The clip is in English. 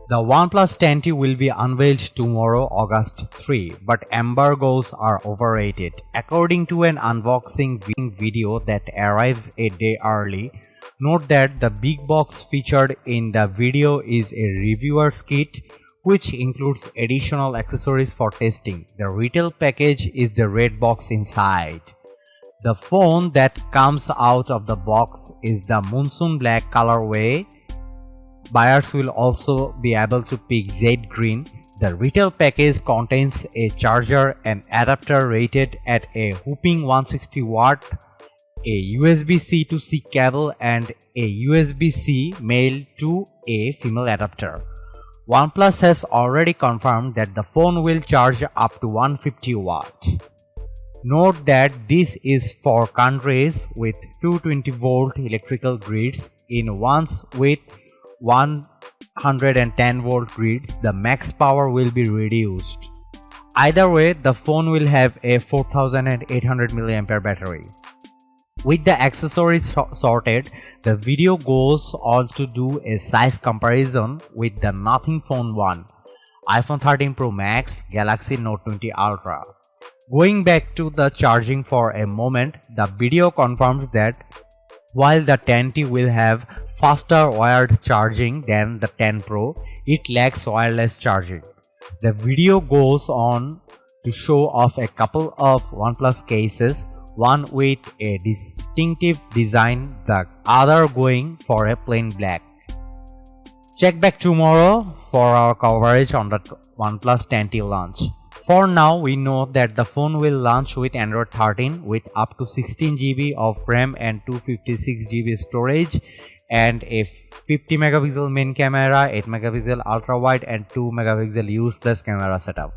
The OnePlus 10T will be unveiled tomorrow, August 3, but embargoes are overrated. According to an unboxing video that arrives a day early, note that the big box featured in the video is a reviewer's kit, which includes additional accessories for testing. The retail package is the red box inside. The phone that comes out of the box is the Monsoon Black colorway. Buyers will also be able to pick Jade Green. The retail package contains a charger and adapter rated at a whopping 160 watt, a USB-C to C cable and a USB-C male to a female adapter. OnePlus has already confirmed that the phone will charge up to 150 watts. Note that this is for countries with 220-volt electrical grids. In ones with 110-volt grids, the max power will be reduced. Either way, the phone will have a 4800 mAh battery. With the accessories sorted, the video goes on to do a size comparison with the Nothing Phone 1, iPhone 13 Pro Max, Galaxy Note 20 Ultra. Going back to the charging for a moment, the video confirms that while the 10T will have faster wired charging than the 10 Pro, it lacks wireless charging. The video goes on to show off a couple of OnePlus cases, one with a distinctive design, the other going for a plain black. Check back tomorrow for our coverage on the OnePlus 10T launch. For now, we know that the phone will launch with Android 13 with up to 16 GB of RAM and 256 GB storage and a 50 megapixel main camera, 8 megapixel ultra wide and 2 megapixel useless camera setup.